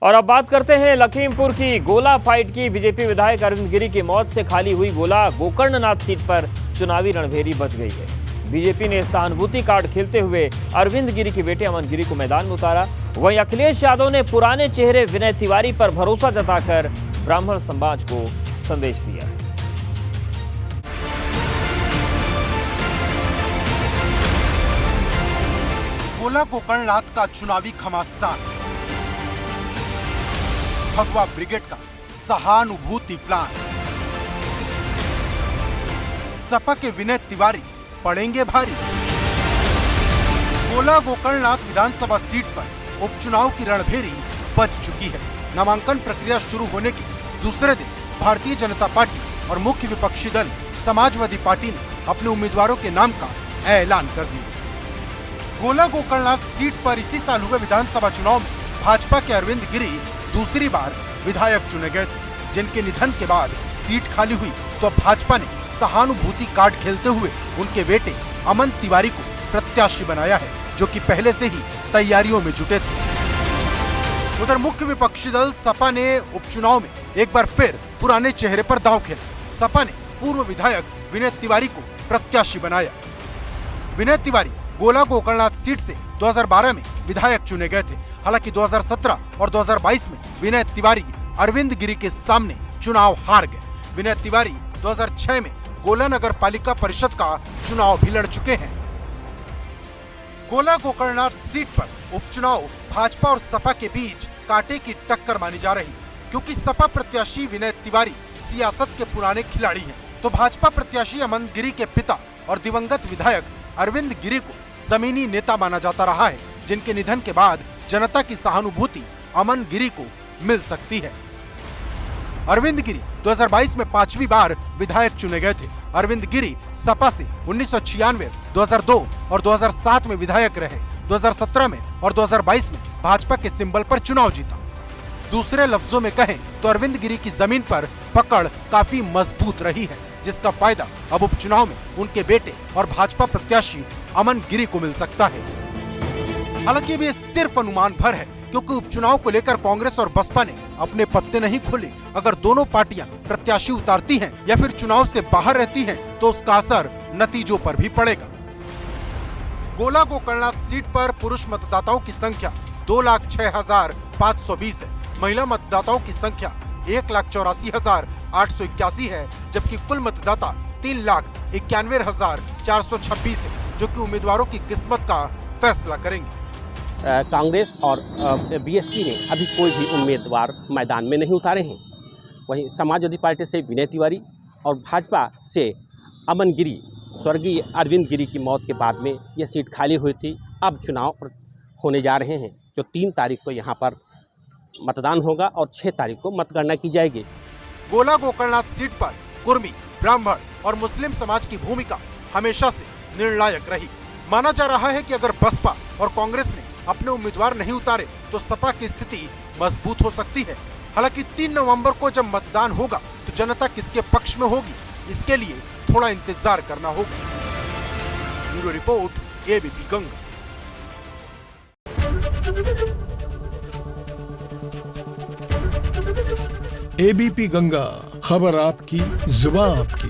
और अब बात करते हैं लखीमपुर की गोला फाइट की। बीजेपी विधायक अरविंद गिरी की मौत से खाली हुई गोला गोकर्णनाथ सीट पर चुनावी रणभेरी बच गई है। बीजेपी ने सहानुभूति कार्ड खेलते हुए अरविंद गिरी के बेटे अमन गिरी को मैदान में उतारा। वहीं अखिलेश यादव ने पुराने चेहरे विनय तिवारी पर भरोसा जताकर ब्राह्मण समाज को संदेश दिया। गोला गोकर्णनाथ का चुनावी घमासान, भगवा ब्रिगेड का सहानुभूति प्लान, सपा के विनय तिवारी पड़ेंगे भारी। गोला गोकर्णनाथ विधानसभा सीट पर उपचुनाव की रणभेरी बज चुकी है। नामांकन प्रक्रिया शुरू होने के दूसरे दिन भारतीय जनता पार्टी और मुख्य विपक्षी दल समाजवादी पार्टी ने अपने उम्मीदवारों के नाम का ऐलान कर दिया। गोला गोकर्णनाथ सीट पर इसी साल हुए विधानसभा चुनाव में भाजपा के अरविंद गिरी दूसरी बार विधायक चुने गए थे, जिनके निधन के बाद सीट खाली हुई तो भाजपा ने सहानुभूति कार्ड खेलते हुए उनके बेटे अमन तिवारी को प्रत्याशी बनाया है, जो कि पहले से ही तैयारियों में जुटे थे। उधर मुख्य विपक्षी दल सपा ने उपचुनाव में एक बार फिर पुराने चेहरे पर दांव खेला। सपा ने पूर्व विधायक विनय तिवारी को प्रत्याशी बनाया। विनय तिवारी गोला गोकर्णनाथ सीट से 2012 में विधायक चुने गए थे। हालांकि 2017 और 2022 में विनय तिवारी अरविंद गिरी के सामने चुनाव हार गए। विनय तिवारी 2006 में गोला नगर पालिका परिषद का चुनाव भी लड़ चुके हैं। गोला गोकर्णनाथ सीट पर उपचुनाव भाजपा और सपा के बीच कांटे की टक्कर मानी जा रही, क्योंकि सपा प्रत्याशी विनय तिवारी सियासत के पुराने खिलाड़ी हैं, तो भाजपा प्रत्याशी अमन गिरी के पिता और दिवंगत विधायक अरविंद गिरी को जमीनी नेता माना जाता रहा है, जिनके निधन के बाद जनता की सहानुभूति अमन गिरी को मिल सकती है। अरविंद गिरी 2022 में 5वीं बार विधायक चुने गए थे। अरविंद गिरी सपा से 1996, 2002 और 2007 में विधायक रहे। 2017 में और 2022 में भाजपा के सिंबल पर चुनाव जीता। दूसरे लफ्जों में कहें तो अरविंद गिरी की जमीन पर पकड़ काफी मजबूत रही है, जिसका फायदा अब उपचुनाव में उनके बेटे और भाजपा प्रत्याशी अमन गिरी को मिल सकता है। हालांकि ये सिर्फ अनुमान भर है, क्योंकि उपचुनाव को लेकर कांग्रेस और बसपा ने अपने पत्ते नहीं खोले। अगर दोनों पार्टियां प्रत्याशी उतारती हैं या फिर चुनाव से बाहर रहती हैं, तो उसका असर नतीजों पर भी पड़ेगा। गोला गोकर्णनाथ सीट पर पुरुष मतदाताओं की संख्या 2,06,520 है। महिला मतदाताओं की संख्या 1,84,881 है, जबकि कुल मतदाता 3,91,426 है, जो कि उम्मीदवारों की किस्मत का फैसला करेंगे। कांग्रेस और बीएसपी ने अभी कोई भी उम्मीदवार मैदान में नहीं उतारे हैं। वहीं समाजवादी पार्टी से विनय तिवारी और भाजपा से अमन गिरी, स्वर्गीय अरविंद गिरी की मौत के बाद में यह सीट खाली हुई थी। अब चुनाव होने जा रहे हैं, जो 3 तारीख को यहाँ पर मतदान होगा और 6 तारीख को मतगणना की जाएगी। गोला गोकर्णनाथ सीट पर कुर्मी, ब्राह्मण और मुस्लिम समाज की भूमिका हमेशा से निर्णायक रही। माना जा रहा है कि अगर बसपा और कांग्रेस ने अपने उम्मीदवार नहीं उतारे तो सपा की स्थिति मजबूत हो सकती है। हालांकि 3 नवंबर को जब मतदान होगा तो जनता किसके पक्ष में होगी, इसके लिए थोड़ा इंतजार करना होगा। Bureau report, ABP Ganga. ABP Ganga, खबर आपकी, जुबान आपकी।